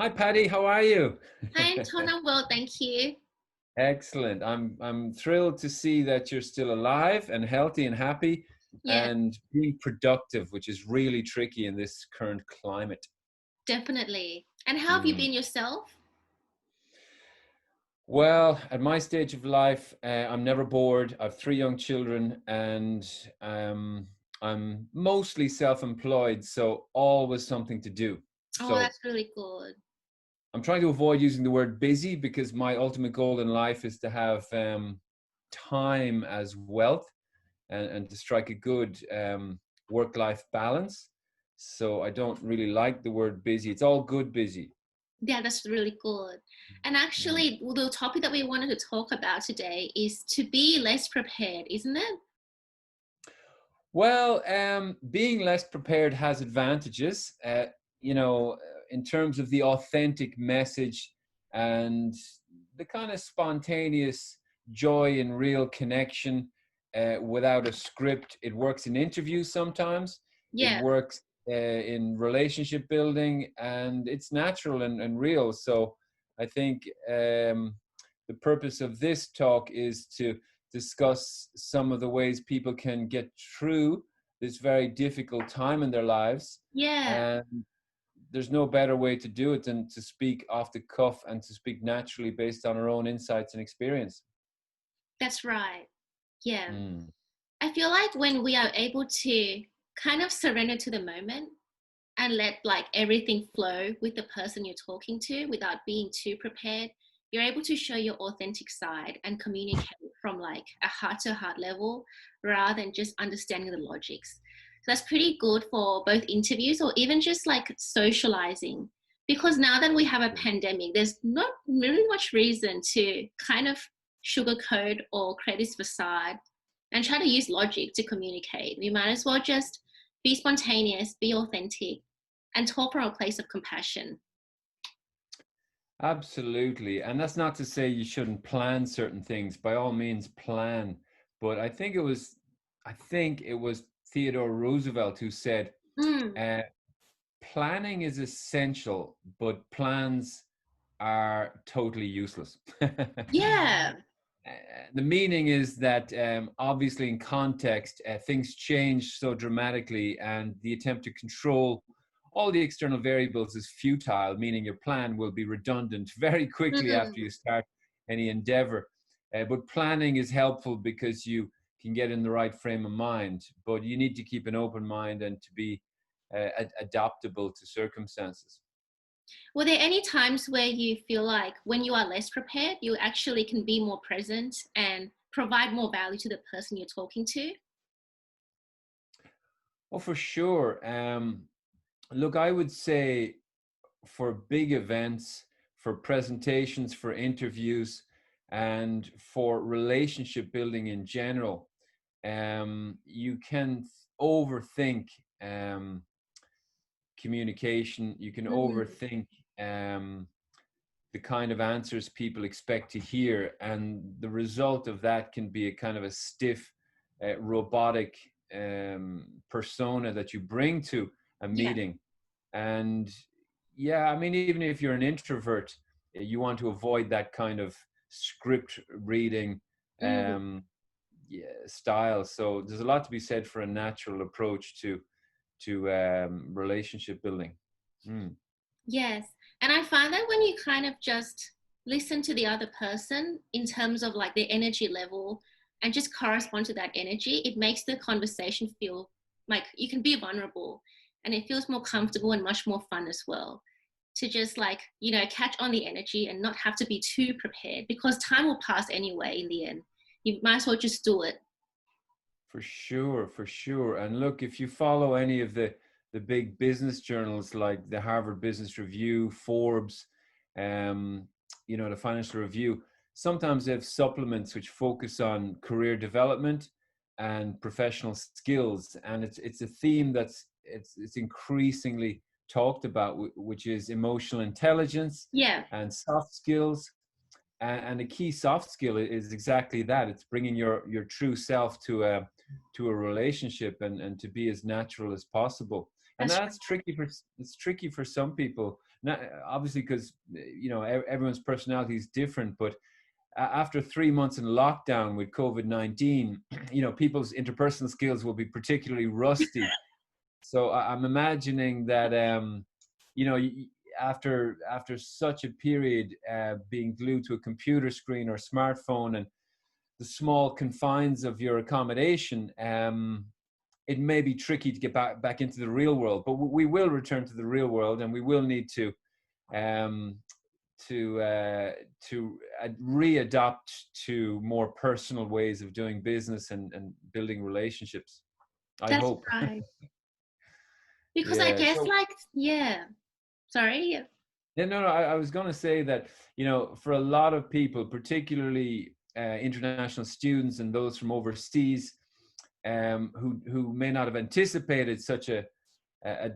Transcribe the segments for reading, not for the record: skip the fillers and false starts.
Hi, Patty. How are you? Hi, Antoine. I'm well, thank you. Excellent. I'm thrilled to see that you're still alive and healthy and happy Yeah, and being productive, which is really tricky in this current climate. definitely. And how have you Mm. been yourself? Well, at my stage of life, I'm never bored. I have three young children, and I'm mostly self-employed, so always something to do. Oh, So that's really good. I'm trying to avoid using the word busy because my ultimate goal in life is to have time as wealth and to strike a good work-life balance. So I don't really like the word busy. It's all good busy. Yeah, that's really good. And Mm. actually, the topic that we wanted to talk about today is to be less prepared, isn't it? Well, being less prepared has advantages, in terms of the authentic message and the kind of spontaneous joy and real connection without a script. It works in interviews sometimes, it Yeah, works in relationship building, and it's natural and real. So I think the purpose of this talk is to discuss some of the ways people can get through this very difficult time in their lives. yeah, And there's no better way to do it than to speak off the cuff and to speak naturally based on our own insights and experience. that's right. Yeah. Mm. I feel like when we are able to kind of surrender to the moment and let like everything flow with the person you're talking to without being too prepared, you're able to show your authentic side and communicate from like a heart to heart level rather than just understanding the logics. So that's pretty good for both interviews or even just like socializing. Because now that we have a pandemic, there's not really much reason to kind of sugarcoat or create this facade and try to use logic to communicate. We might as well just be spontaneous, be authentic, and talk from a place of compassion. Absolutely. And that's not to say you shouldn't plan certain things. By all means, plan. But I think it was Theodore Roosevelt who said, Mm, uh, planning is essential, but plans are totally useless. yeah, The meaning is that obviously in context, things change so dramatically, and the attempt to control all the external variables is futile, meaning your plan will be redundant very quickly after mm, you start any endeavor. But planning is helpful because you can get in the right frame of mind, but you need to keep an open mind and to be adaptable to circumstances. were there any times where you feel like when you are less prepared, you actually can be more present and provide more value to the person you're talking to? Oh, for sure. Look, I would say for big events, for presentations, for interviews, and for relationship building in general, you can overthink um, communication. You can Mm, overthink um, the kind of answers people expect to hear, and the result of that can be a kind of a stiff, robotic persona that you bring to a yeah, meeting. And yeah, I mean, even if you're an introvert, you want to avoid that kind of script reading mm, um, yeah, style. So there's a lot to be said for a natural approach to relationship building. Mm. yes. And I find that when you kind of just listen to the other person in terms of like their energy level and just correspond to that energy, it makes the conversation feel like you can be vulnerable and it feels more comfortable and much more fun as well. To just like, catch on the energy and not have to be too prepared because time will pass anyway in the end. You might as well just do it. For sure, for sure. And look, if you follow any of the big business journals like the Harvard Business Review, Forbes, um, the Financial Review, sometimes they have supplements which focus on career development and professional skills. And it's a theme it's increasingly talked about, which is emotional intelligence Yeah, and soft skills. And a key soft skill is exactly that. It's bringing your true self to a relationship and to be as natural as possible. And that's that's tricky for it's tricky for some people not, obviously, because everyone's personality is different, but after 3 months in lockdown with COVID-19, people's interpersonal skills will be particularly rusty. So I'm imagining that, you know, after such a period, being glued to a computer screen or smartphone and the small confines of your accommodation, it may be tricky to get back into the real world. But we will return to the real world, and we will need to um, readapt to more personal ways of doing business and building relationships. I That's hope. right. Because I Yeah. guess So like, yeah, sorry. Yeah. yeah, no, I was going to say that, for a lot of people, particularly international students and those from overseas, who may not have anticipated such a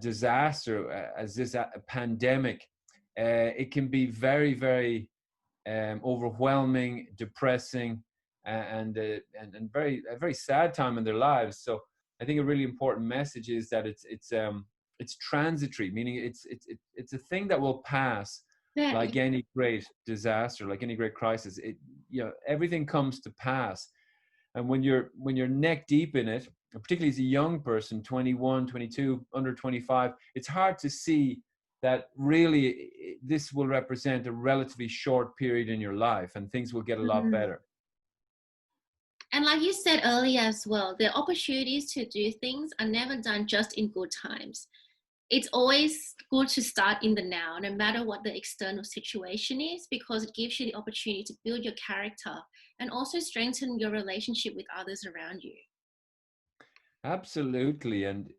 disaster as this pandemic, it can be very, very overwhelming, depressing, and very a very sad time in their lives. So I think a really important message is that it's transitory, meaning it's a thing that will pass, Yeah. like any great disaster, like any great crisis. Everything comes to pass, and when you're neck deep in it, particularly as a young person, 21, 22, under 25, it's hard to see that really this will represent a relatively short period in your life and things will get a lot Mhm. better. And like you said earlier as well, the opportunities to do things are never done just in good times. It's always good to start in the now, no matter what the external situation is, because it gives you the opportunity to build your character and also strengthen your relationship with others around you. Absolutely. And,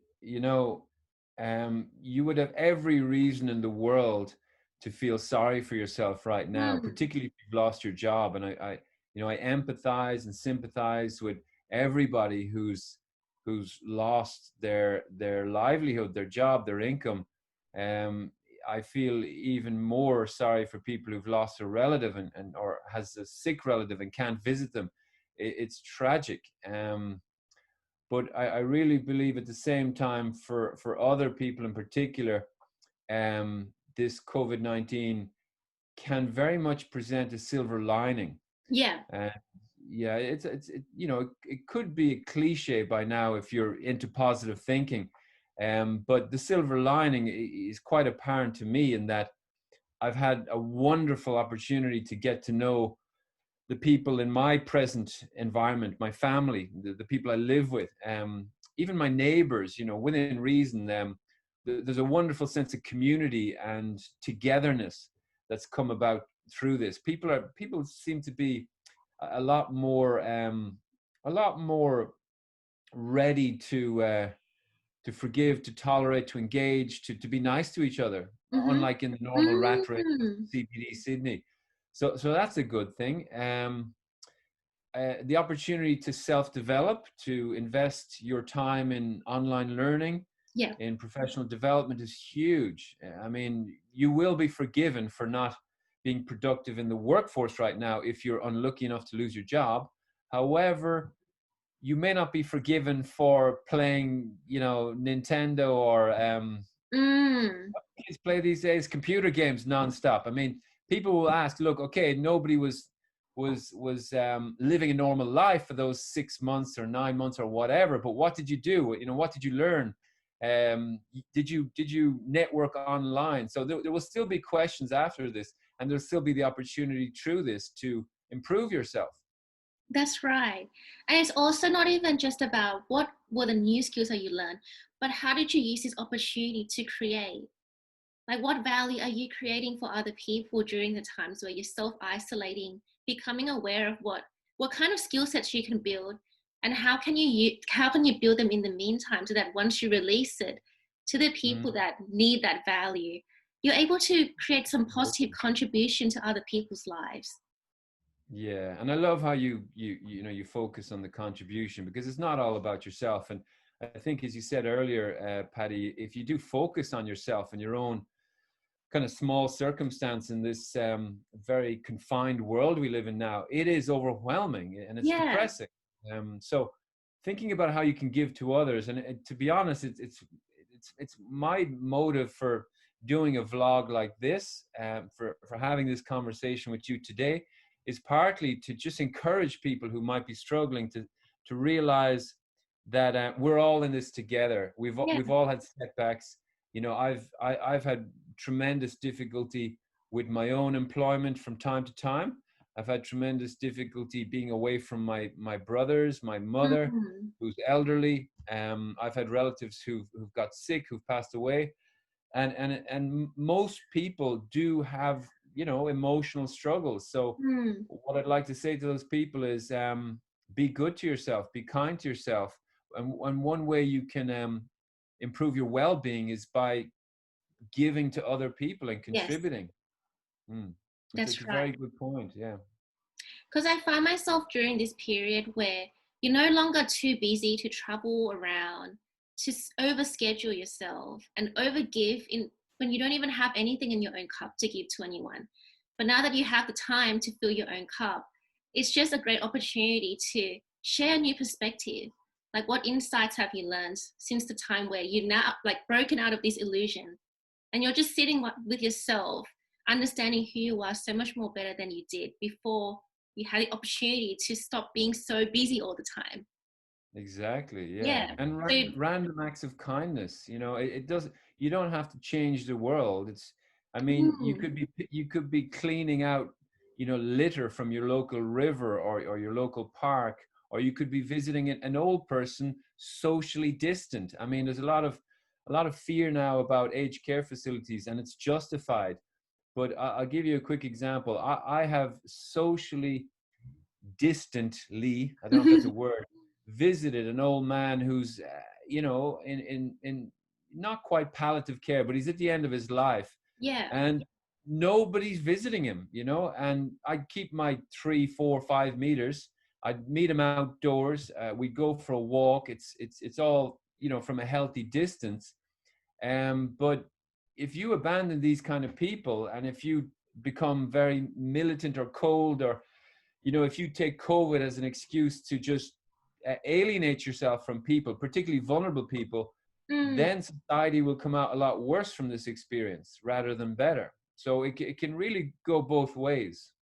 you would have every reason in the world to feel sorry for yourself right now, Mm, particularly if you've lost your job. And I empathize and sympathize with everybody who's lost their livelihood, their job, their income. Um, I feel even more sorry for people who've lost a relative and or has a sick relative and can't visit them. It's tragic. But I really believe at the same time, for other people in particular, this COVID-19 can very much present a silver lining. yeah. Uh, yeah, it could be a cliche by now if you're into positive thinking, but the silver lining is quite apparent to me in that I've had a wonderful opportunity to get to know the people in my present environment, my family, the people I live with, even my neighbors, within reason. There's a wonderful sense of community and togetherness that's come about through this. People seem to be a lot more, a lot more ready to forgive, to tolerate, to engage, to be nice to each other, Mm-hmm. unlike in the normal rat race of Mm, CBD Sydney. So that's a good thing. The opportunity to self-develop, to invest your time in online learning, yeah. in professional development is huge. I mean, you will be forgiven for not being productive in the workforce right now if you're unlucky enough to lose your job. However, you may not be forgiven for playing, Nintendo or Mm, kids play these days computer games nonstop. I mean, people will ask, look, okay, nobody was living a normal life for those 6 months or 9 months or whatever, but what did you do? What did you learn? Did you network online? So there will still be questions after this, and there'll still be the opportunity through this to improve yourself. that's right. And it's also not even just about what were the new skills that you learned, but how did you use this opportunity to create? Like, what value are you creating for other people during the times where you're self-isolating, becoming aware of what kind of skill sets you can build, and how can you build them in the meantime, so that once you release it to the people Mm. that need that value, you're able to create some positive contribution to other people's lives. Yeah, and I love how you focus on the contribution, because it's not all about yourself. And I think, as you said earlier, Patty, if you do focus on yourself and your own kind of small circumstance in this very confined world we live in now, it is overwhelming and it's Yeah. depressing. So thinking about how you can give to others, and to be honest, it's my motive for doing a vlog like this, for having this conversation with you today, is partly to just encourage people who might be struggling to realize that we're all in this together. Yeah. We've all had setbacks. You know, I've had tremendous difficulty with my own employment from time to time. I've had tremendous difficulty being away from my brothers, my mother, Mm. who's elderly. I've had relatives who've got sick, who've passed away, and most people do have, you know, emotional struggles. So Mm. what I'd like to say to those people is, be good to yourself, be kind to yourself, and one way you can improve your well-being is by giving to other people and Yes, contributing. Mm. It's that's a right. very good point. Yeah. Because I find myself during this period where you're no longer too busy to travel around, to overschedule yourself and overgive in when you don't even have anything in your own cup to give to anyone. But now that you have the time to fill your own cup, it's just a great opportunity to share a new perspective. Like, what insights have you learned since the time where you're now like broken out of this illusion and you're just sitting with yourself, understanding who you are so much more better than you did before you had the opportunity to stop being so busy all the time. Exactly. Yeah. Yeah. And So, random acts of kindness. You know, it doesn't. You don't have to change the world. It's. I mean, mm, you could be cleaning out, you know, litter from your local river or your local park, or you could be visiting an old person socially distant. I mean, there's a lot of fear now about aged care facilities, and it's justified. But I'll give you a quick example. I have socially distantly, I don't know if that's a word, visited an old man who's, you know, in not quite palliative care, but he's at the end of his life, yeah. and nobody's visiting him, you know. And I'd keep my 3, 4, 5 meters. I'd meet him outdoors. We'd go for a walk. It's all, you know, from a healthy distance. But if you abandon these kind of people, and if you become very militant or cold, or, you know, if you take COVID as an excuse to just alienate yourself from people, particularly vulnerable people, Mm, then society will come out a lot worse from this experience rather than better. So it can really go both ways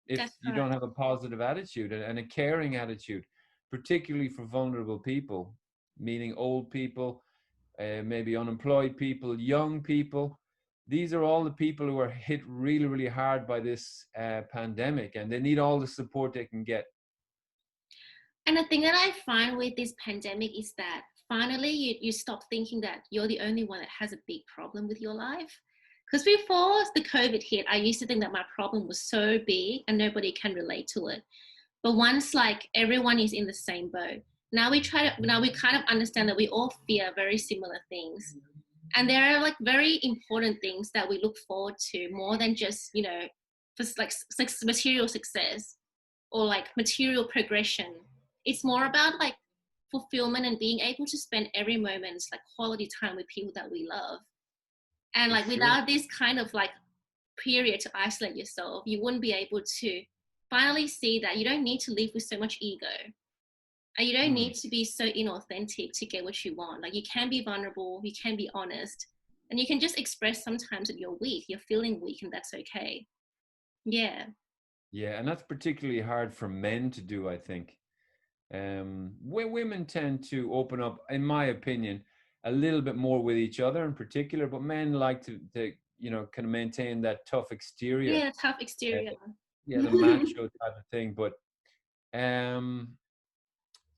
if that's you right. don't have a positive attitude and a caring attitude, particularly for vulnerable people, meaning old people, maybe unemployed people, young people. These are all the people who are hit really, really hard by this pandemic, and they need all the support they can get. And the thing that I find with this pandemic is that finally you stop thinking that you're the only one that has a big problem with your life. Because before the COVID hit, I used to think that my problem was so big and nobody can relate to it. But once like everyone is in the same boat, now we kind of understand that we all fear very similar things. And there are like very important things that we look forward to more than just, for like material success or like material progression. It's more about like fulfillment and being able to spend every moment like quality time with people that we love. And For like sure. without this kind of like period to isolate yourself, you wouldn't be able to finally see that you don't need to live with so much ego. And you don't Hmm. need to be so inauthentic to get what you want. Like you can be vulnerable, you can be honest, and you can just express sometimes that you're weak, you're feeling weak, and that's okay. Yeah. Yeah, and that's particularly hard for men to do, I think. Women tend to open up, in my opinion, a little bit more with each other in particular, but men like to you know, kind of maintain that tough exterior, Yeah, tough uh, exterior. yeah, the macho type of thing. But um,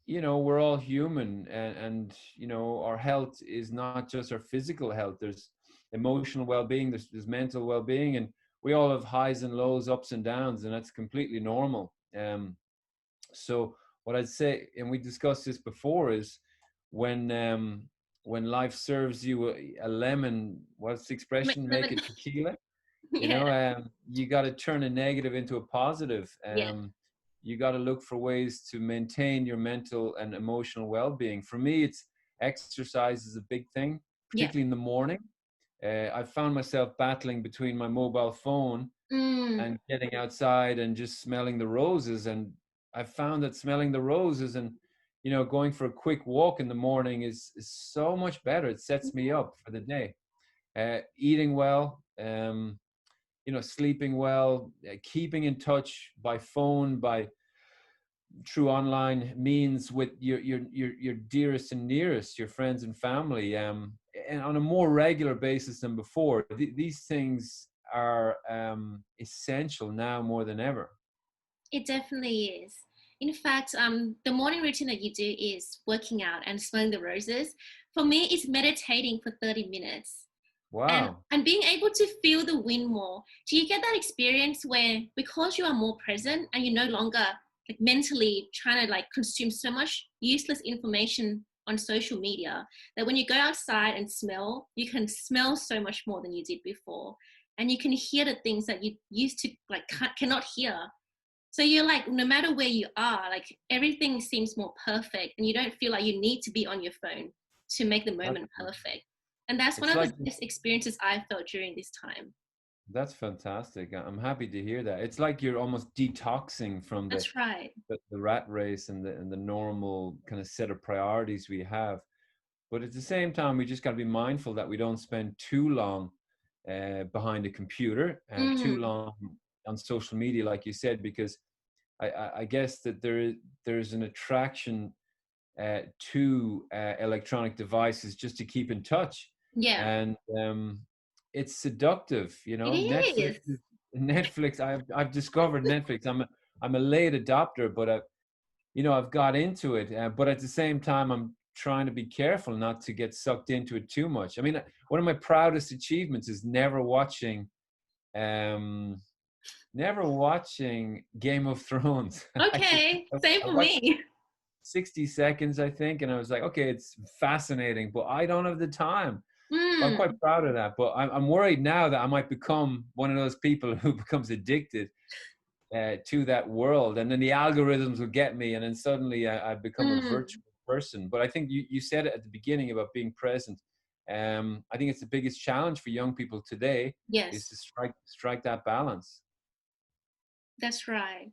you know, we're all human, and you know, our health is not just our physical health. There's emotional well-being, there's mental well-being, and we all have highs and lows, ups and downs, and that's completely normal. So what I'd say, and we discussed this before, is when um, when life serves you a lemon, what's the expression? Make Lemon. it tequila. You Yeah. know, you got to turn a negative into a positive. Yeah. You got to look for ways to maintain your mental and emotional well-being. For me, it's exercise is a big thing, Yeah. particularly in the morning. I found myself battling between my mobile phone Mm. and getting outside and just smelling the roses. And I found that smelling the roses and, you know, going for a quick walk in the morning is so much better. It sets me up for the day. eating well, sleeping well, keeping in touch by phone, by through online means with your dearest and nearest, your friends and family, and on a more regular basis than before. These things are essential now more than ever. It definitely is. In fact, the morning routine that you do is working out and smelling the roses. For me, it's meditating for 30 minutes Wow. and being able to feel the wind more. Do you get that experience where, because you are more present and you're no longer like mentally trying to like consume so much useless information on social media, that when you go outside and smell, you can smell so much more than you did before, and you can hear the things that you used to like cannot hear. So you're like, no matter where you are, like everything seems more perfect, and you don't feel like you need to be on your phone to make the That's, moment perfect. And that's one it's of the like best experiences I felt during this time. that's fantastic. I'm happy to hear that. It's like you're almost detoxing from That's right. the rat race and the normal kind of set of priorities we have. But at the same time, we just got to be mindful that we don't spend too long behind a computer, too Mm, long on social media, like you said, because I guess that there's an attraction to electronic devices just to keep in touch, yeah, and it's seductive. it Netflix is. Netflix. I've discovered Netflix. I'm a late adopter, but I've got into it, but at the same time, I'm trying to be careful not to get sucked into it too much. I mean, one of my proudest achievements is um, never watching Game of Thrones. Okay, same I for watched me. 60 seconds, I think, and I was like, okay, it's fascinating, but I don't have the time. So I'm quite Mm, proud of that. But I'm worried now that I might become one of those people who becomes addicted to that world, and then the algorithms will get me, and then suddenly I become a mm, virtual person. But I think you said it at the beginning about being present. I think it's the biggest challenge for young people today is yes, to strike that balance. that's right.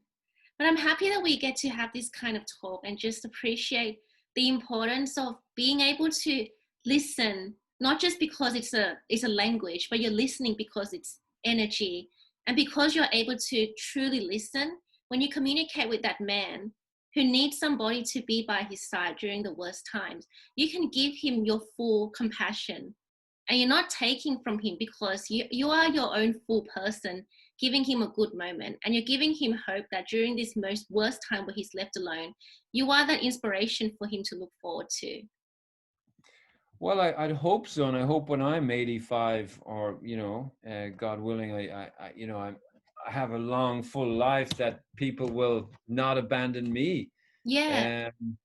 But I'm happy that we get to have this kind of talk and just appreciate the importance of being able to listen, not just because it's a language, but you're listening because it's energy. And because you're able to truly listen, when you communicate with that man who needs somebody to be by his side during the worst times, you can give him your full compassion, and you're not taking from him, because you are your own full person, giving him a good moment, and you're giving him hope that during this most worst time where he's left alone, you are that inspiration for him to look forward to. Well, I'd hope so, and I hope when I'm 85, or God willing, I have a long, full life, that people will not abandon me. Yeah, Um,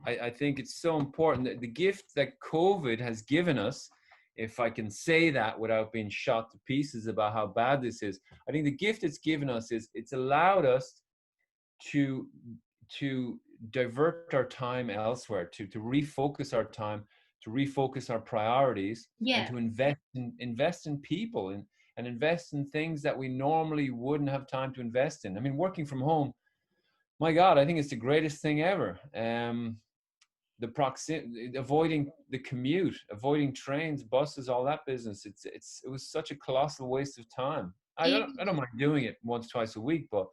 I think it's so important that the gift that COVID has given us, if I can say that without being shot to pieces about how bad this is, I think the gift it's given us is it's allowed us to to divert our time elsewhere, to refocus our time, to refocus our priorities, and yeah, to invest in people, and invest in things that we normally wouldn't have time to invest in. I mean, working from home, my God, I think it's the greatest thing ever. The proximity, avoiding the commute, avoiding trains, buses, all that business. It was such a colossal waste of time. I don't it, mind doing it once, twice a week, but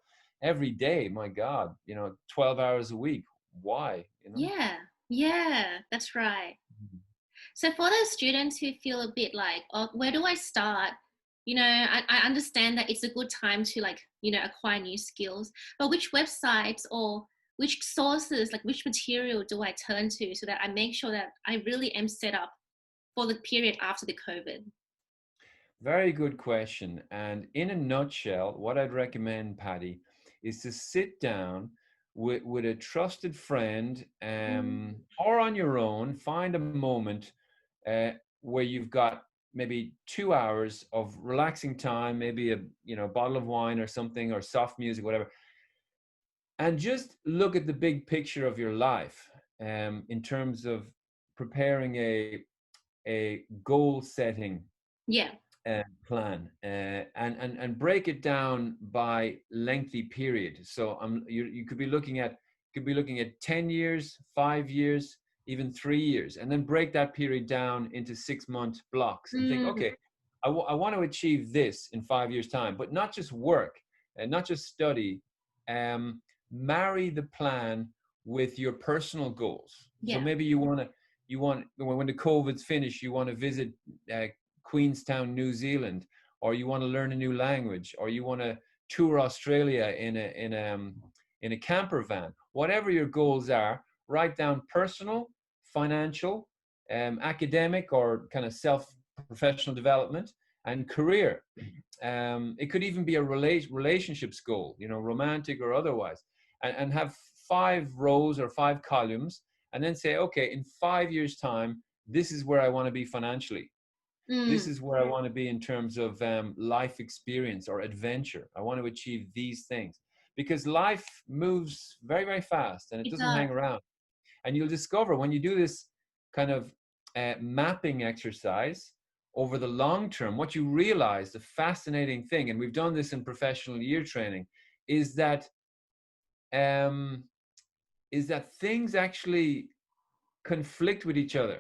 every day, my God, 12 hours a week. Why? yeah, yeah, that's right. So for those students who feel a bit like, oh, where do I start? I understand that it's a good time to like, acquire new skills, but which websites or which sources, like which material do I turn to so that I make sure that I really am set up for the period after the COVID? Very good question. And in a nutshell, what I'd recommend, Patty, is to sit down with a trusted friend, Mm, or on your own, find a moment uh, where you've got maybe 2 hours of relaxing time, maybe a bottle of wine or something, or soft music, whatever, and just look at the big picture of your life, in terms of preparing a goal setting yeah, plan, and break it down by lengthy period. So you could be looking at 10 years, 5 years, even 3 years, and then break that period down into 6 month blocks and think, Mm. okay, I want to achieve this in 5 years time, but not just work and not just study. Marry the plan with your personal goals. So Yeah. maybe you want when the COVID's finished, you want to visit uh, Queenstown, New Zealand, or you want to learn a new language, or you want to tour Australia in a camper van. Whatever your goals are, write down personal, financial, academic, or kind of self professional development, and career. It could even be a relationships goal, romantic or otherwise, and have 5 rows or 5 columns, and then say, okay, in 5 years' time, this is where I want to be financially. This Mm. is where I want to be in terms of life experience or adventure. I want to achieve these things because life moves very, very fast and it It doesn't hang does. around. And you'll discover when you do this kind of mapping exercise over the long term, what you realize, the fascinating thing, and we've done this in professional year training, is that um, things actually conflict with each other.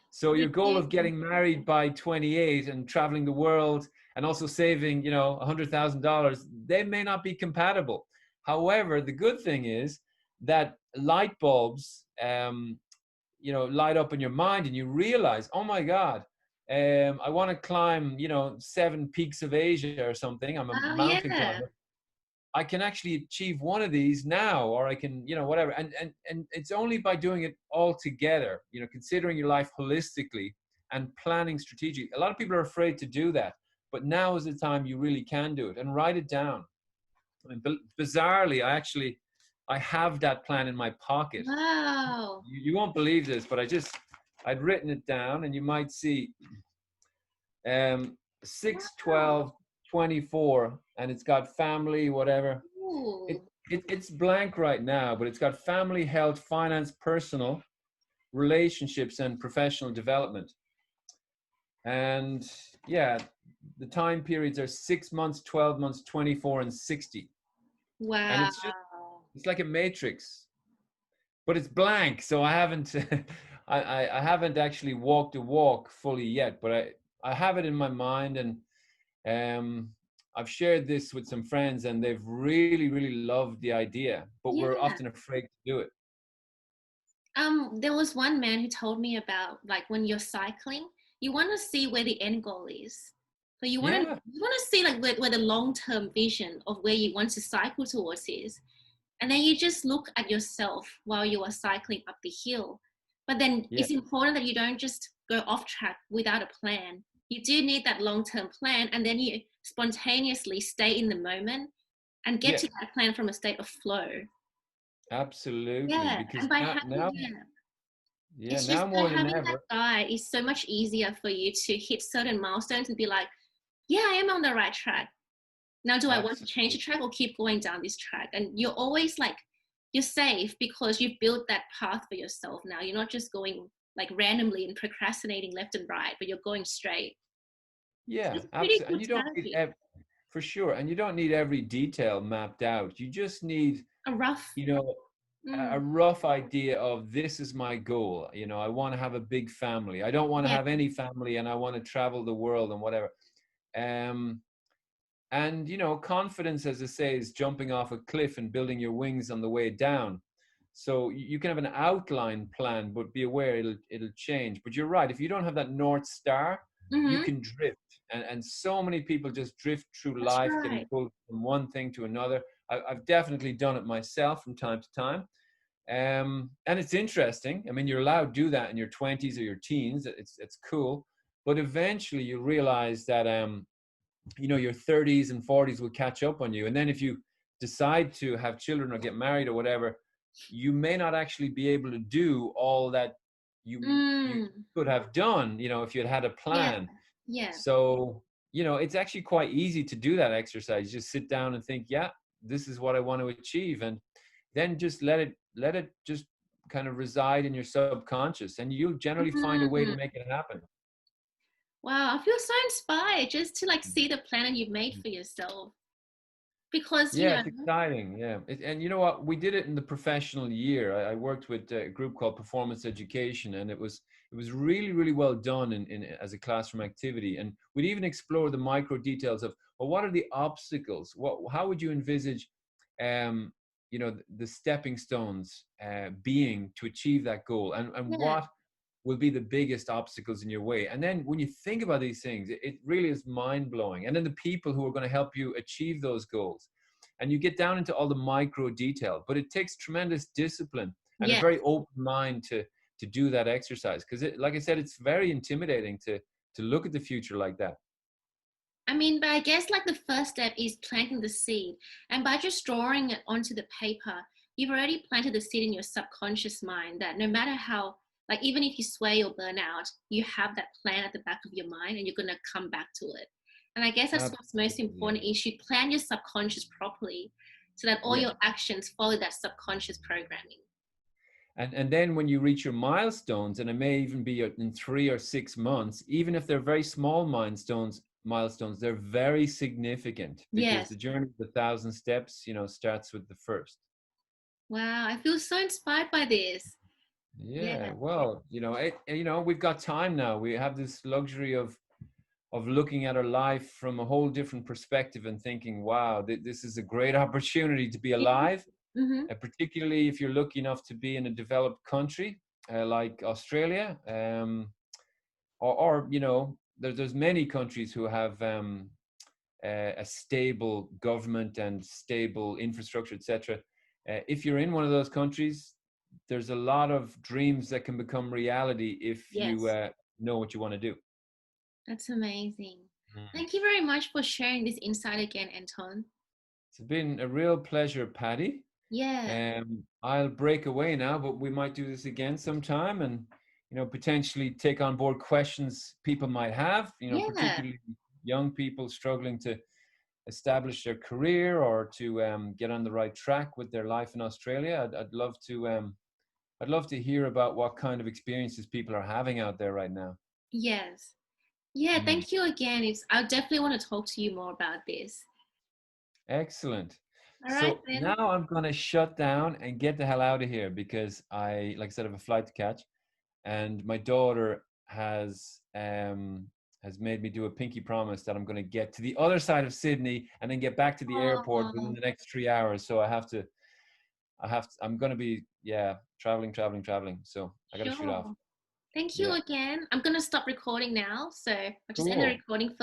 So They your goal of do. getting married by 28 and traveling the world and also saving, $100,000, they may not be compatible. However, the good thing is that light bulbs, light up in your mind, and you realize, oh my God, I want to climb, 7 peaks of Asia or something. I'm a Oh mountain yeah. climber. I can actually achieve one of these now, or I can, whatever. And it's only by doing it all together, considering your life holistically and planning strategically. A lot of people are afraid to do that, but now is the time you really can do it and write it down. I mean, bizarrely, I have that plan in my pocket. Wow. You won't believe this, but I'd written it down, and you might see 6, Wow. 12, 24, and it's got family, whatever. It, Ooh. it's blank right now, but it's got family, health, finance, personal, relationships, and professional development. And yeah, the time periods are 6 months, 12 months, 24, and 60. And Wow. it's like a matrix, but it's blank. So I haven't, I haven't actually walked the walk fully yet, but I have it in my mind. And um, I've shared this with some friends, and they've really, really loved the idea, but we're Yeah. often afraid to do it. There was one man who told me about like when you're cycling, you want to see where the end goal is. So Yeah, you want to see like where the long-term vision of where you want to cycle towards is. And then you just look at yourself while you are cycling up the hill. But then yeah, it's important that you don't just go off track without a plan. You do need that long-term plan, and then you spontaneously stay in the moment and get yeah, to that plan from a state of flow. absolutely. Yeah, Because and by now, having, yeah, yeah, it's now just by more than having that ever. guide is so much easier for you to hit certain milestones and be like, yeah, I am on the right track. Now, do I want to change the Absolutely. track or keep going down this track? And you're always like, you're safe because you've built that path for yourself now. You're not just going like randomly and procrastinating left and right, but you're going straight. So Yeah, it's a pretty absolutely. And good you don't need strategy. for sure. And you don't need every detail mapped out. You just need, A rough, you know, a mm, rough idea of this is my goal. I want to have a big family. I don't want to yeah. have any family, and I want to travel the world and whatever. Um, and confidence, as I say, is jumping off a cliff and building your wings on the way down. So you can have an outline plan, but be aware it'll change. But you're right. If you don't have that North Star, you Mm-hmm. can drift. And so many people just drift through That's life, getting right. pulled from one thing to another. I've definitely done it myself from time to time. And it's interesting. I mean, you're allowed to do that in your 20s or your teens. It's cool. But eventually you realize that your 30s and 40s will catch up on you. And then if you decide to have children or get married or whatever, you may not actually be able to do all that you Mm, could have done, if you had a yeah. plan. Yeah. So it's actually quite easy to do that exercise. You just sit down and think, yeah, this is what I want to achieve, and then just let it just kind of reside in your subconscious, and you'll generally find a way to Mm. make it happen. Wow, I feel so inspired just to like see the planet you've made for yourself. because Yeah, it's exciting. Yeah, and you know what? We did it in the professional year. I worked with a group called Performance Education, and it was really really well done in as a classroom activity. And we'd even explore the micro details of, well, what are the obstacles? How would you envisage, um, the stepping stones being to achieve that goal, and yeah, what will be the biggest obstacles in your way? And then when you think about these things, it really is mind blowing. And then the people who are going to help you achieve those goals, and you get down into all the micro detail, but it takes tremendous discipline and a yeah. very open mind to do that exercise, because like I said, it's very intimidating to look at the future like that. I mean, but I guess like the first step is planting the seed. And by just drawing it onto the paper, you've already planted the seed in your subconscious mind that no matter how, like, even if you sway or burn out, you have that plan at the back of your mind and you're going to come back to it. And I guess that's what's most Absolutely, yeah. important is you plan your subconscious properly so that all Yeah. your actions follow that subconscious programming. And then when you reach your milestones, and it may even be in 3 or 6 months, even if they're very small milestones, they're very significant, because Yes. the journey of the thousand steps, starts with the first. Wow. I feel so inspired by this. Yeah. Yeah, well, we've got time now. We have this luxury of looking at our life from a whole different perspective and thinking, wow, this is a great opportunity to be Yeah. alive, Mm-hmm. particularly if you're lucky enough to be in a developed country like Australia, or there's many countries who have a stable government and stable infrastructure, etc. If you're in one of those countries, there's a lot of dreams that can become reality if you Yes. know what you want to do. That's amazing. Mm. Thank you very much for sharing this insight again, Anton. It's been a real pleasure, Patty. Yeah, I'll break away now, but we might do this again sometime, and potentially take on board questions people might have. yeah, Particularly young people struggling to establish their career, or to get on the right track with their life in Australia. I'd love to hear about what kind of experiences people are having out there right now. yes. Yeah, Mm. thank you again. I definitely want to talk to you more about this. Excellent. All right, So then. now I'm going to shut down and get the hell out of here, because like I said, I have a flight to catch, and my daughter has made me do a pinky promise that I'm going to get to the other side of Sydney and then get back to the airport within Oh, the next 3 hours. So I'm going to be, yeah, traveling, traveling, traveling. So I got to shoot off. sure. Thank you Yeah. again. I'm going to stop recording now. So I'll just end the Cool. recording first.